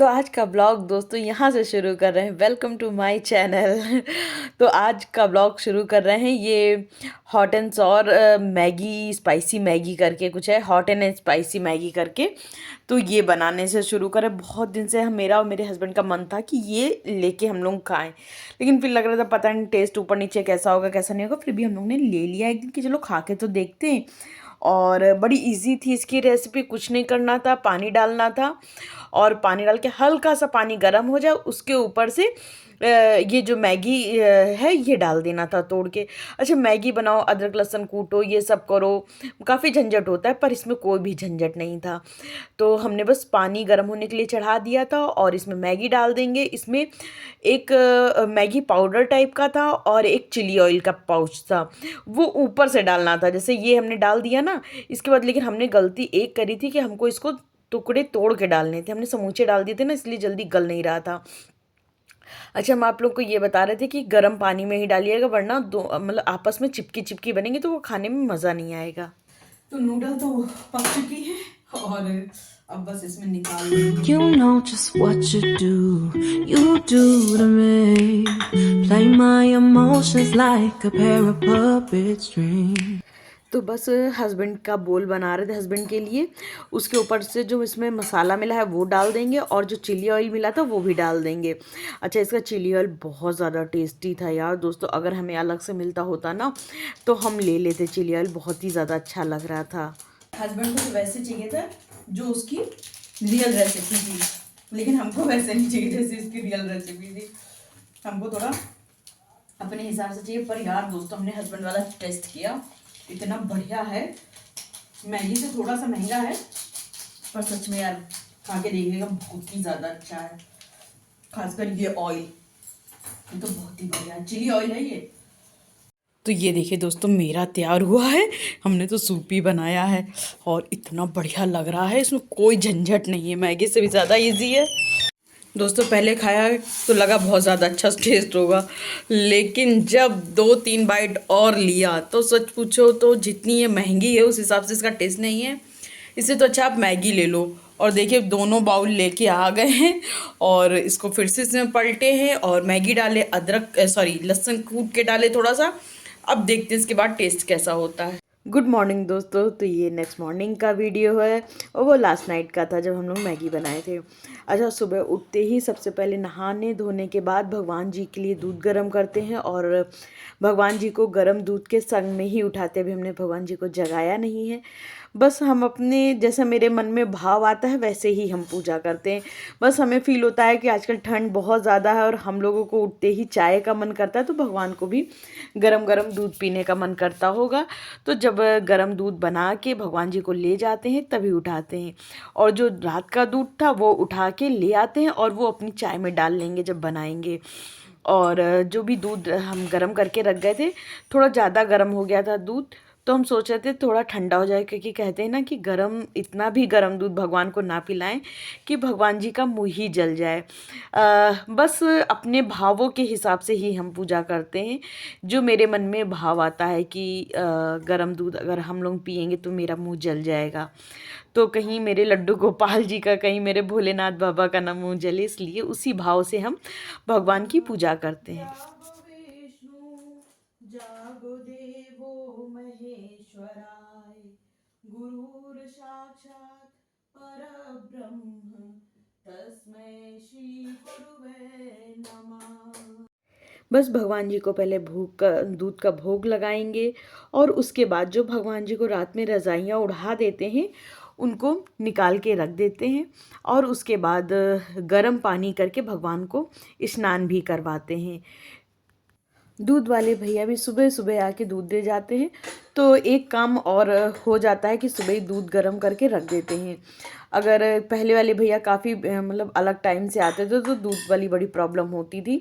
तो आज का ब्लॉग दोस्तों यहाँ से शुरू कर रहे हैं। Welcome to my channel. तो आज का ब्लॉग शुरू कर रहे हैं। ये hot and sour Maggi, spicy Maggi करके कुछ है, हॉट एंड स्पाइसी मैगी करके। तो ये बनाने से शुरू करें। बहुत दिन से मेरा और मेरे हस्बैंड का मन था कि ये लेके हम लोग खाएं, लेकिन फिर लग रहा था पता नहीं टेस्ट ऊपर नीचे कैसा होगा कैसा नहीं होगा। फिर भी हम लोग ने ले लिया एक दिन कि चलो खा के तो देखते हैं। और बड़ी इजी थी इसकी रेसिपी। कुछ नहीं करना था, पानी डालना था और पानी डाल के हल्का सा पानी गर्म हो जाए उसके ऊपर से ये जो मैगी है ये डाल देना था तोड़ के। अच्छा, मैगी बनाओ, अदरक लहसुन कूटो, ये सब करो, काफ़ी झंझट होता है, पर इसमें कोई भी झंझट नहीं था। तो हमने बस पानी गर्म होने के लिए चढ़ा दिया था और इसमें मैगी डाल देंगे। इसमें एक मैगी पाउडर टाइप का था और एक चिली ऑयल का पाउच था, वो ऊपर से डालना था। जैसे ये हमने डाल दिया ना, इसके बाद लेकिन हमने गलती एक करी थी कि हमको इसको टुकड़े तोड़ के डालने थे। हमने समूचे डाल दिए थे ना, इसलिए जल्दी गल नहीं रहा था। अच्छा, हम आप लोग को ये बता रहे थे कि गर्म पानी में ही डालिएगा, वरना दो मतलब आपस में चिपकी चिपकी बनेंगे तो वो खाने में मज़ा नहीं आएगा। तो नूडल तो पक चुकी है और अब बस इसमें निकाल लेंगे। You know just what you do to me. Play my emotions like a pair of puppet strings. तो बस हस्बैंड का बोल बना रहे थे हस्बैंड के लिए। उसके ऊपर से जो इसमें मसाला मिला है वो डाल देंगे और जो चिली ऑयल मिला था वो भी डाल देंगे। अच्छा, इसका चिली ऑयल बहुत ज़्यादा टेस्टी था यार दोस्तों। अगर हमें अलग से मिलता होता ना तो हम ले लेते। चिली ऑयल बहुत ही ज़्यादा अच्छा लग रहा था। हस्बैंड को तो वैसे चाहिए था जो उसकी रियल रेसिपी थी, लेकिन हमको वैसे नहीं चाहिए जैसे इसकी रियल रेसिपी थी। हमको थोड़ा अपने हिसाब से चाहिए। पर यार दोस्तों, हमने हस्बैंड वाला टेस्ट किया, इतना बढ़िया है। मैगी से थोड़ा सा महंगा है, पर सच में यार खा के देखिएगा, बहुत ही ज़्यादा अच्छा है। खासकर ये ऑयल, ये तो बहुत ही बढ़िया है, चिली ऑयल है ये। तो ये देखिए दोस्तों, मेरा तैयार हुआ है। हमने तो सूप ही बनाया है और इतना बढ़िया लग रहा है, इसमें कोई झंझट नहीं है, मैगी से भी ज़्यादा इजी है। दोस्तों पहले खाया तो लगा बहुत ज़्यादा अच्छा टेस्ट होगा, लेकिन जब 2-3 बाइट और लिया तो सच पूछो तो जितनी ये महंगी है उस हिसाब से इसका टेस्ट नहीं है। इससे तो अच्छा आप मैगी ले लो। और देखिए दोनों बाउल लेके आ गए हैं और इसको फिर से इसमें पलटे हैं और मैगी डाले, अदरक लहसुन कूट के डाले थोड़ा सा। अब देखते हैं इसके बाद टेस्ट कैसा होता है। गुड मॉर्निंग दोस्तों। तो ये नेक्स्ट मॉर्निंग का वीडियो है और वो लास्ट नाइट का था जब हम लोग मैगी बनाए थे। अच्छा, सुबह उठते ही सबसे पहले नहाने धोने के बाद भगवान जी के लिए दूध गर्म करते हैं और भगवान जी को गर्म दूध के संग में ही उठाते। अभी हमने भगवान जी को जगाया नहीं है, बस हम अपने जैसा मेरे मन में भाव आता है वैसे ही हम पूजा करते हैं। बस हमें फील होता है कि आजकल ठंड बहुत ज़्यादा है और हम लोगों को उठते ही चाय का मन करता है, तो भगवान को भी गरम गरम दूध पीने का मन करता होगा। तो जब गरम दूध बना के भगवान जी को ले जाते हैं तभी उठाते हैं। और जो रात का दूध था वो उठा के ले आते हैं और वो अपनी चाय में डाल लेंगे जब बनाएंगे। और जो भी दूध हम गरम करके रख गए थे, थोड़ा ज़्यादा गरम हो गया था दूध, तो हम सोच रहे थे थोड़ा ठंडा हो जाए, क्योंकि कहते हैं ना कि गरम, इतना भी गरम दूध भगवान को ना पिलाएं कि भगवान जी का मुँह ही जल जाए। बस अपने भावों के हिसाब से ही हम पूजा करते हैं। जो मेरे मन में भाव आता है कि गरम दूध अगर हम लोग पियेंगे तो मेरा मुँह जल जाएगा, तो कहीं मेरे लड्डू गोपाल जी का, कहीं मेरे भोलेनाथ बाबा का ना मुँह जले, इसलिए उसी भाव से हम भगवान की पूजा करते हैं। जागो देवो महेश्वराय, गुरुर साक्षात परब्रह्म, तस्मै श्री गुरुवे नमः। बस भगवान जी को पहले दूध का भोग लगाएंगे और उसके बाद जो भगवान जी को रात में रज़ाइयाँ उड़ा देते हैं उनको निकाल के रख देते हैं और उसके बाद गर्म पानी करके भगवान को स्नान भी करवाते हैं। दूध वाले भैया भी सुबह सुबह आके दूध दे जाते हैं, तो एक काम और हो जाता है कि सुबह ही दूध गर्म करके रख देते हैं। अगर पहले वाले भैया काफ़ी मतलब अलग टाइम से आते थे तो दूध वाली बड़ी प्रॉब्लम होती थी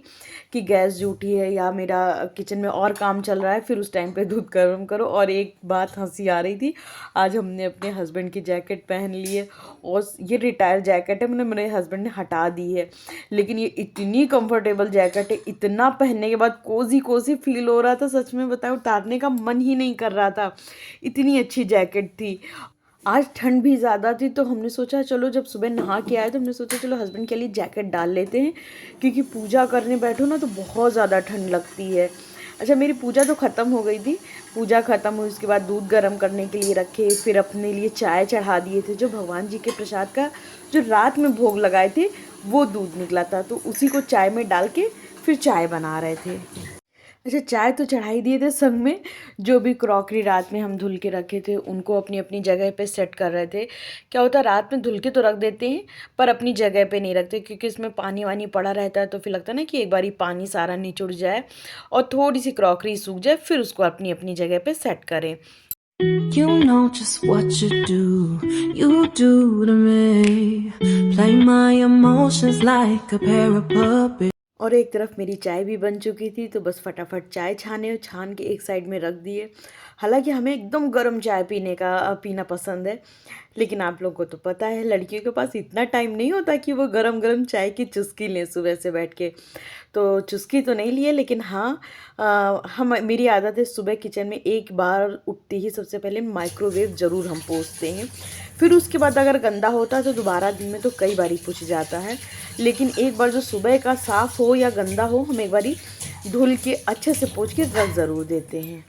कि गैस जूठी है या मेरा किचन में और काम चल रहा है, फिर उस टाइम पे दूध गर्म करो। और एक बात हंसी आ रही थी, आज हमने अपने हस्बैंड की जैकेट पहन ली है और ये रिटायर जैकेट है, मैंने मेरे हस्बैंड ने हटा दी है, लेकिन ये इतनी कंफर्टेबल जैकेट है, इतना पहनने के बाद कोजी कोजी फील हो रहा था, सच में बताओ उतारने का मन ही नहीं कर रहा था, इतनी अच्छी जैकेट थी। आज ठंड भी ज़्यादा थी तो हमने सोचा चलो, जब सुबह नहा के आए तो हमने सोचा चलो हस्बैंड के लिए जैकेट डाल लेते हैं, क्योंकि पूजा करने बैठो ना तो बहुत ज़्यादा ठंड लगती है। अच्छा, मेरी पूजा तो ख़त्म हो गई थी। पूजा ख़त्म हुई, उसके बाद दूध गर्म करने के लिए रखे, फिर अपने लिए चाय चढ़ा दिए थे। जो भगवान जी के प्रसाद का जो रात में भोग लगाए थे वो दूध निकला था, तो उसी को चाय में डाल के फिर चाय बना रहे थे। अच्छा, चाय तो चढ़ा ही दिए थे, संग में जो भी क्रॉकरी रात में हम धुल के रखे थे उनको अपनी अपनी जगह पे सेट कर रहे थे। क्या होता है, रात में धुल के तो रख देते हैं पर अपनी जगह पे नहीं रखते, क्योंकि इसमें पानी वानी पड़ा रहता है, तो फिर लगता है ना कि एक बार ही पानी सारा निचुड़ जाए और थोड़ी सी क्रॉकरी सूख जाए, फिर उसको अपनी अपनी जगह पे सेट करें। You know just what you do to me. Play my emotions like a pair of puppets. और एक तरफ मेरी चाय भी बन चुकी थी, तो बस फटाफट चाय छान के एक साइड में रख दिए। हालांकि हमें एकदम गर्म चाय पीना पसंद है, लेकिन आप लोगों को तो पता है लड़कियों के पास इतना टाइम नहीं होता कि वो गरम गरम चाय की चुस्की लें सुबह से बैठ के। तो चुस्की तो नहीं लिए, लेकिन हाँ, हम मेरी आदत है सुबह किचन में एक बार उठते ही सबसे पहले माइक्रोवेव ज़रूर हम पोंछते हैं। फिर उसके बाद अगर गंदा होता है तो दोबारा दिन में तो कई बार ही पूछ जाता है, लेकिन एक बार जो सुबह का साफ़ हो या गंदा हो, हम एक बारी धुल के अच्छे से पोंछ के रख ज़रूर देते हैं।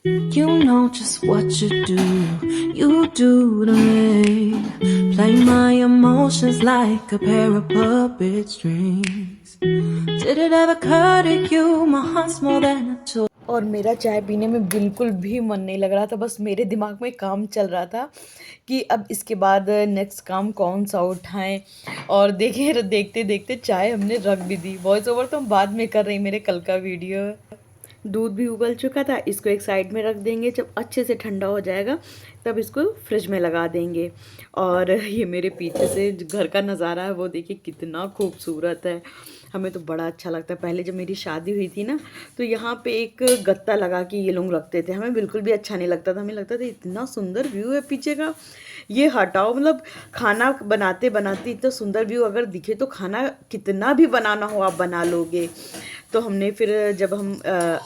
You know just what you do to me. Play my emotions like a pair of puppet strings. Did it ever occur to you my heart's more than a toy? और मेरा चाय पीने में बिल्कुल भी मन नहीं लग रहा था, बस मेरे दिमाग में काम चल रहा था कि अब इसके बाद नेक्स्ट काम कौन सा उठाएं। और देखते देखते चाय हमने रख भी दी। वॉइस ओवर तो हम बाद में कर रही, मेरे कल का वीडियो। दूध भी उबल चुका था, इसको एक साइड में रख देंगे। जब अच्छे से ठंडा हो जाएगा तब इसको फ्रिज में लगा देंगे। और ये मेरे पीछे से जो घर का नज़ारा है वो देखिए कितना खूबसूरत है, हमें तो बड़ा अच्छा लगता है। पहले जब मेरी शादी हुई थी ना, तो यहाँ पे एक गत्ता लगा के ये लोग रखते थे, हमें बिल्कुल भी अच्छा नहीं लगता था। हमें लगता था इतना सुंदर व्यू है पीछे का, ये हटाओ। मतलब खाना बनाते बनाते इतना सुंदर व्यू अगर दिखे तो खाना कितना भी बनाना हो आप बना लोगे। तो हमने फिर जब हम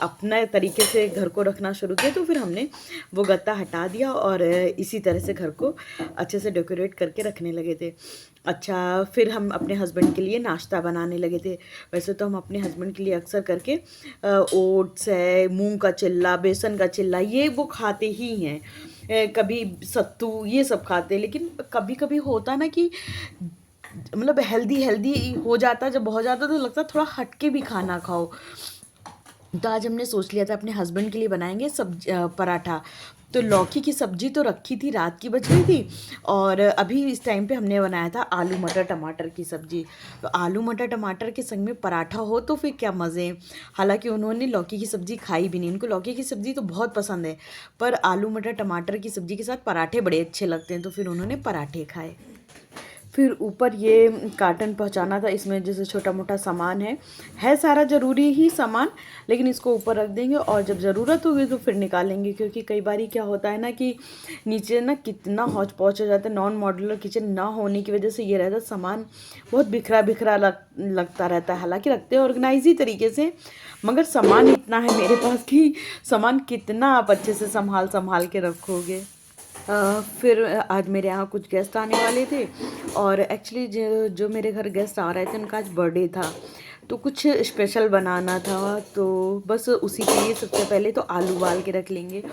अपना तरीके से घर को रखना शुरू किया, तो फिर हमने वो गत्ता हटा दिया और इसी तरह से घर को अच्छे से डेकोरेट करके रखने लगे थे। अच्छा, फिर हम अपने हस्बैंड के लिए नाश्ता बनाने लगे थे। वैसे तो हम अपने हस्बैंड के लिए अक्सर करके ओट्स है, मूंग का चिल्ला, बेसन का चिल्ला, ये वो खाते ही हैं। कभी सत्तू, ये सब खाते हैं। लेकिन कभी कभी होता ना कि मतलब हेल्दी हेल्दी हो जाता, जब बहुत ज़्यादा तो लगता थोड़ा हटके भी खाना खाओ। तो आज हमने सोच लिया था अपने हस्बैंड के लिए बनाएंगे पराठा। तो लौकी की सब्जी तो रखी थी, रात की बच गई थी, और अभी इस टाइम पे हमने बनाया था आलू मटर टमाटर की सब्जी। तो आलू मटर टमाटर के संग में पराठा हो तो फिर क्या मज़े। हालांकि उन्होंने लौकी की सब्जी खाई भी नहीं, उनको लौकी की सब्जी तो बहुत पसंद है, पर आलू मटर टमाटर की सब्जी के साथ पराठे बड़े अच्छे लगते हैं, तो फिर उन्होंने पराठे खाए। फिर ऊपर ये कार्टन पहुंचाना था, इसमें जैसे छोटा मोटा सामान है सारा ज़रूरी ही सामान, लेकिन इसको ऊपर रख देंगे और जब ज़रूरत होगी तो फिर निकालेंगे। क्योंकि कई बार क्या होता है ना कि नीचे ना कितना हौच पौच हो जाता है। नॉन मॉड्यूलर किचन ना होने की वजह से ये रहता है सामान बहुत बिखरा बिखरा लगता रहता है। हालांकि रखते हैं ऑर्गेनाइज ही तरीके से, मगर सामान इतना है मेरे पास कि सामान कितना आप अच्छे से संभाल के रखोगे। फिर आज मेरे यहाँ कुछ गेस्ट आने वाले थे, और एक्चुअली जो मेरे घर गेस्ट आ रहे थे उनका आज बर्थडे था, तो कुछ स्पेशल बनाना था। तो बस उसी के लिए सबसे पहले तो आलू उबाल के रख लेंगे।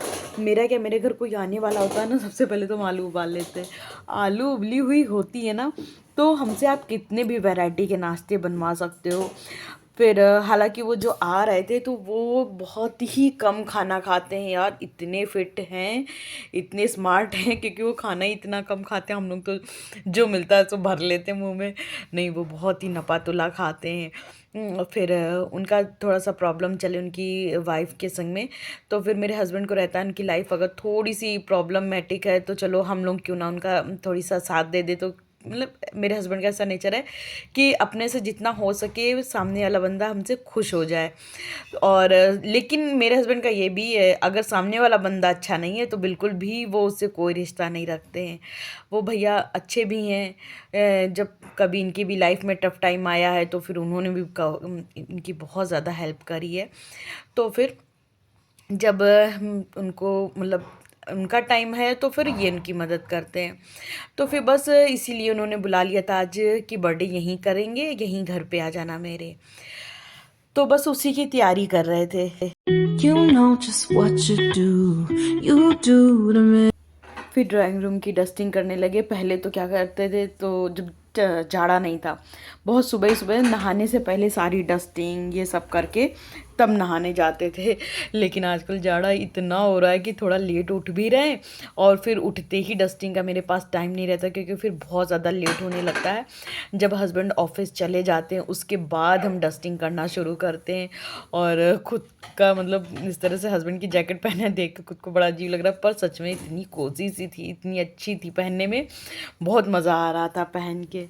मेरे घर कोई आने वाला होता है ना, सबसे पहले तो हम आलू उबाल लेते हैं। आलू उबली हुई होती है ना, तो हमसे आप कितने भी वैरायटी के नाश्ते बनवा सकते हो। फिर हालांकि वो जो आ रहे थे तो वो बहुत ही कम खाना खाते हैं यार, इतने फिट हैं, इतने स्मार्ट हैं, क्योंकि वो खाना ही इतना कम खाते हैं। हम लोग तो जो मिलता है तो भर लेते हैं मुंह में, नहीं वो बहुत ही नपातुला खाते हैं। फिर उनका थोड़ा सा प्रॉब्लम चले उनकी वाइफ के संग में, तो फिर मेरे हस्बैंड को रहता है उनकी लाइफ अगर थोड़ी सी प्रॉब्लमेटिक है तो चलो हम लोग क्यों ना उनका थोड़ी सा साथ दे दे। तो मतलब मेरे हस्बैंड का ऐसा नेचर है कि अपने से जितना हो सके सामने वाला बंदा हमसे खुश हो जाए। और लेकिन मेरे हस्बैंड का ये भी है, अगर सामने वाला बंदा अच्छा नहीं है तो बिल्कुल भी वो उससे कोई रिश्ता नहीं रखते हैं। वो भैया अच्छे भी हैं, जब कभी इनकी भी लाइफ में टफ टाइम आया है तो फिर उन्होंने भी इनकी बहुत ज़्यादा हेल्प करी है। तो फिर जब हम उनको मतलब उनका टाइम है तो फिर ये उनकी मदद करते हैं। तो फिर बस इसीलिए उन्होंने बुला लिया था आज कि बर्थडे यहीं करेंगे, यहीं घर पे आ जाना मेरे। तो बस उसी की तैयारी कर रहे थे। You know just what you do to me. फिर ड्राइंग रूम की डस्टिंग करने लगे। पहले तो क्या करते थे, तो जब जाड़ा नहीं था, बहुत सुबह ही सुबह नहाने से पहले सारी डस्टिंग ये सब करके तब नहाने जाते थे। लेकिन आजकल जाड़ा इतना हो रहा है कि थोड़ा लेट उठ भी रहे हैं, और फिर उठते ही डस्टिंग का मेरे पास टाइम नहीं रहता, क्योंकि फिर बहुत ज़्यादा लेट होने लगता है। जब हस्बैंड ऑफिस चले जाते हैं उसके बाद हम डस्टिंग करना शुरू करते हैं। और खुद का मतलब इस तरह से हस्बैंड की जैकेट पहने देख के खुद को बड़ा अजीब लग रहा है, पर सच में इतनी कोजी सी थी, इतनी अच्छी थी पहनने में, बहुत मज़ा आ रहा था पहन के।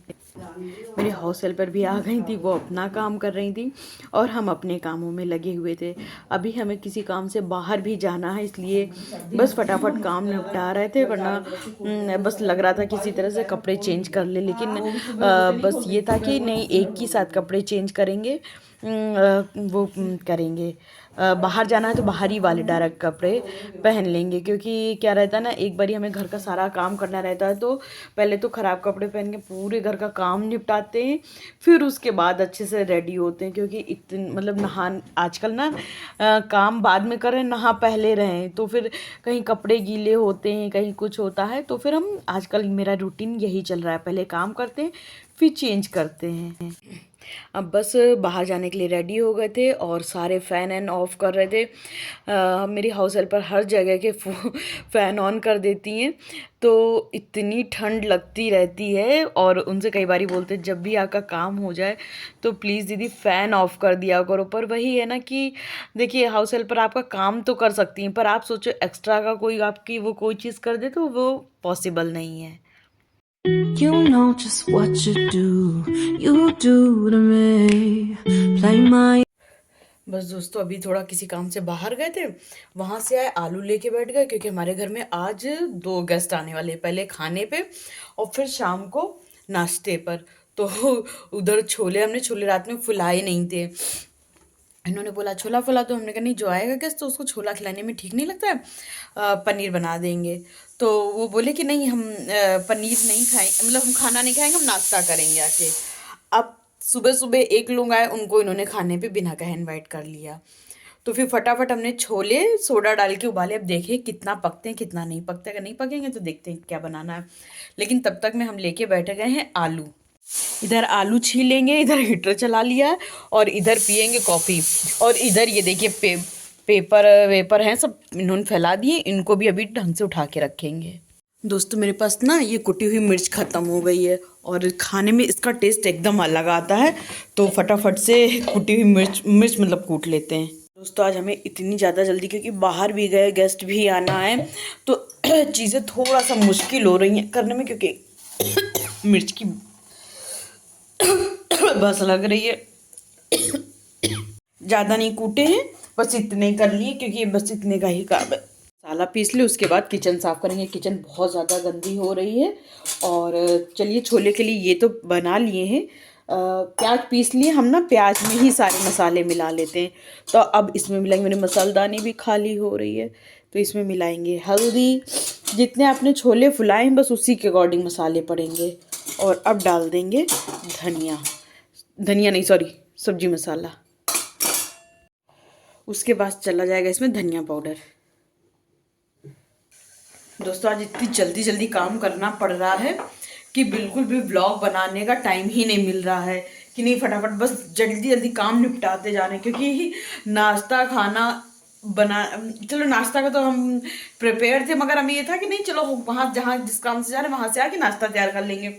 मेरे हाउस हेल्पर भी आ गई थी, वो अपना काम कर रही थी और हम अपने कामों में लगे हुए थे। अभी हमें किसी काम से बाहर भी जाना है, इसलिए बस फटाफट काम निपटा रहे थे, वरना बस लग रहा था किसी तरह से कपड़े चेंज कर ले। लेकिन बस ये था कि नहीं, एक ही साथ कपड़े चेंज करेंगे, वो करेंगे। बाहर जाना है तो बाहरी वाले डायरेक्ट कपड़े पहन लेंगे, क्योंकि क्या रहता है ना, एक बारी हमें घर का सारा काम करना रहता है, तो पहले तो ख़राब कपड़े पहन के पूरे घर का काम निपटाते हैं, फिर उसके बाद अच्छे से रेडी होते हैं। क्योंकि इतने मतलब नहान आजकल ना काम बाद में करें, नहा पहले रहें, तो फिर कहीं कपड़े गीले होते हैं, कहीं कुछ होता है, तो फिर हम आजकल मेरा रूटीन यही चल रहा है, पहले काम करते हैं फिर चेंज करते हैं। अब बस बाहर जाने के लिए रेडी हो गए थे और सारे फ़ैन एन ऑफ कर रहे थे। मेरी हाउस हेल्पर हर जगह के फ़ैन ऑन कर देती हैं, तो इतनी ठंड लगती रहती है। और उनसे कई बारी बोलते हैं जब भी आपका काम हो जाए तो प्लीज़ दीदी फ़ैन ऑफ़ कर दिया करो। पर वही है ना कि देखिए, हाउस हेल्पर आपका काम तो कर सकती हैं, पर आप सोचो एक्स्ट्रा का कोई आपकी वो कोई चीज़ कर दे तो वो पॉसिबल नहीं है। You know just what you do to me. Play my. बस दोस्तों, अभी थोड़ा किसी काम से बाहर गए थे, वहाँ से आए, आलू लेके बैठ गए, क्योंकि हमारे घर में आज 2 गेस्ट आने वाले हैं, पहले खाने पे और फिर शाम को नाश्ते पर। तो उधर छोले, हमने छोले रात में फुलाए नहीं थे। इन्होंने बोला छोला फुला, तो हमने कहा नहीं, जो आएगा गेस्ट तो उसको छोला खिलाने में ठीक नहीं लगता है, पनीर बना देंगे। तो वो बोले कि नहीं, हम पनीर नहीं खाएंगे, मतलब हम खाना नहीं खाएंगे, हम नाश्ता करेंगे आके। अब सुबह सुबह एक लोग आए, उनको इन्होंने खाने पे बिना कहे इनवाइट कर लिया। तो फिर फटाफट हमने छोले सोडा डाल के उबाले। अब देखें कितना पकते हैं कितना नहीं पकते, अगर नहीं पकेंगे तो देखते हैं क्या बनाना है। लेकिन तब तक में हम लेके बैठे गए हैं आलू। इधर आलू छीलेंगे, इधर हीटर चला लिया है, और इधर पियेंगे कॉफ़ी। और इधर ये देखिए पेपर वेपर हैं सब इन्होंने फैला दिए, इनको भी अभी ढंग से उठा के रखेंगे। दोस्तों, मेरे पास ना ये कुटी हुई मिर्च ख़त्म हो गई है, और खाने में इसका टेस्ट एकदम अलग आता है, तो फटाफट से कुटी हुई मिर्च मतलब कूट लेते हैं। दोस्तों, आज हमें इतनी ज़्यादा जल्दी, क्योंकि बाहर भी गए, गेस्ट भी आना है, तो चीज़ें थोड़ा सा मुश्किल हो रही हैं करने में, क्योंकि मिर्च की बस लग रही है। ज़्यादा नहीं कूटे हैं, बस इतने कर लिए, क्योंकि बस इतने का ही काम है। मसाला पीस ले, उसके बाद किचन साफ़ करेंगे। किचन बहुत ज़्यादा गंदी हो रही है। और चलिए, छोले के लिए ये तो बना लिए हैं, प्याज पीस लिए हम ना, प्याज में ही सारे मसाले मिला लेते हैं। तो अब इसमें मिलाएंगे, मेरी मसालदानी भी खाली हो रही है, तो इसमें मिलाएंगे हल्दी, जितने आपने छोले फुलाए हैं बस उसी के अकॉर्डिंग मसाले पड़ेंगे। और अब डाल देंगे धनिया नहीं, सॉरी, सब्जी मसाला। उसके बाद चला जाएगा इसमें धनिया पाउडर। दोस्तों, आज इतनी जल्दी जल्दी काम करना पड़ रहा है कि बिल्कुल भी व्लॉग बनाने का टाइम ही नहीं मिल रहा है, कि नहीं फटाफट बस जल्दी जल्दी काम निपटाते जा रहे हैं। क्योंकि नाश्ता खाना बना, चलो नाश्ता का तो हम प्रिपेयर थे, मगर हमें ये था कि नहीं चलो वहाँ जहाँ जिस काम से जा रहे हैं वहाँ से आके नाश्ता तैयार कर लेंगे,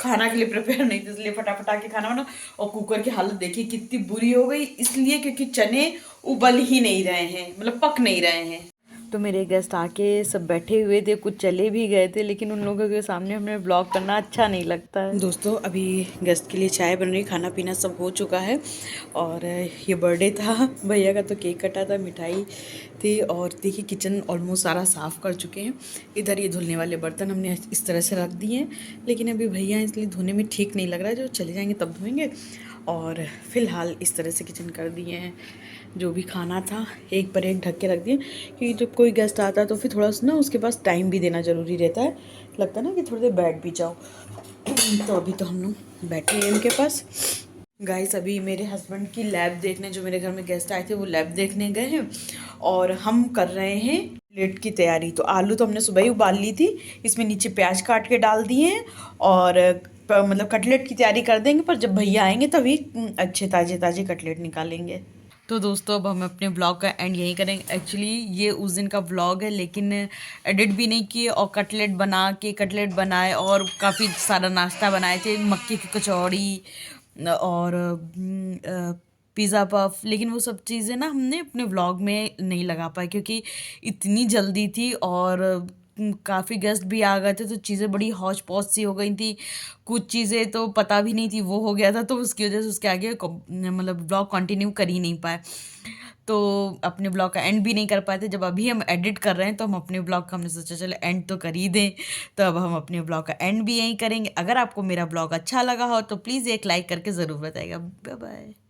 खाना के लिए प्रिपेयर नहीं थे, इसलिए फटाफट आके खाना बना। और कुकर की हालत देखिए कितनी बुरी हो गई, इसलिए क्योंकि चने उबल ही नहीं रहे हैं, मतलब पक नहीं रहे हैं। तो मेरे गेस्ट आके सब बैठे हुए थे, कुछ चले भी गए थे, लेकिन उन लोगों के सामने हमें ब्लॉग करना अच्छा नहीं लगता है। दोस्तों, अभी गेस्ट के लिए चाय बन रही, खाना पीना सब हो चुका है। और ये बर्थडे था भैया का, तो केक कटा था, मिठाई थे। और देखिए किचन ऑलमोस्ट सारा साफ़ कर चुके हैं। इधर ये धुलने वाले बर्तन हमने इस तरह से रख दिए हैं, लेकिन अभी भैया हैं इसलिए धोने में ठीक नहीं लग रहा है, जो चले जाएंगे तब धोएंगे। और फिलहाल इस तरह से किचन कर दिए हैं। जो भी खाना था एक पर एक ढक के रख दिए, क्योंकि जब कोई गेस्ट आता है तो फिर थोड़ा सा ना उसके पास टाइम भी देना ज़रूरी रहता है, लगता है ना कि थोड़ी देर बैठ भी जाओ। तो अभी तो हम लोग बैठे हैं इनके पास। गाइस अभी मेरे हस्बैंड की लैब देखने, जो मेरे घर में गेस्ट आए थे वो लैब देखने गए हैं, और हम कर रहे हैं कटलेट की तैयारी। तो आलू तो हमने सुबह ही उबाल ली थी, इसमें नीचे प्याज काट के डाल दिए हैं, और मतलब कटलेट की तैयारी कर देंगे, पर जब भैया आएंगे तभी अच्छे ताज़े ताज़े कटलेट निकालेंगे। तो दोस्तों अब हम अपने ब्लॉग का एंड यहीं करेंगे। एक्चुअली ये उस दिन का ब्लॉग है, लेकिन एडिट भी नहीं किए, और कटलेट बनाए और काफ़ी सारा नाश्ता बनाए थे, मक्के की कचौड़ी और पिज़्ज़ा पफ, लेकिन वो सब चीज़ें ना हमने अपने व्लॉग में नहीं लगा पाए, क्योंकि इतनी जल्दी थी और काफ़ी गेस्ट भी आ गए थे, तो चीज़ें बड़ी हौच पौच सी हो गई थी। कुछ चीज़ें तो पता भी नहीं थी वो हो गया था, तो उसकी वजह से उसके आगे मतलब ब्लॉग कंटिन्यू कर ही नहीं पाए, तो अपने ब्लॉग का एंड भी नहीं कर पाए थे। जब अभी हम एडिट कर रहे हैं तो हम अपने ब्लॉग का हमने सोचा चलो एंड तो कर ही दें, तो अब हम अपने ब्लॉग का एंड भी यहीं करेंगे। अगर आपको मेरा ब्लॉग अच्छा लगा हो तो प्लीज़ एक लाइक करके ज़रूर बताइएगा। Bye bye.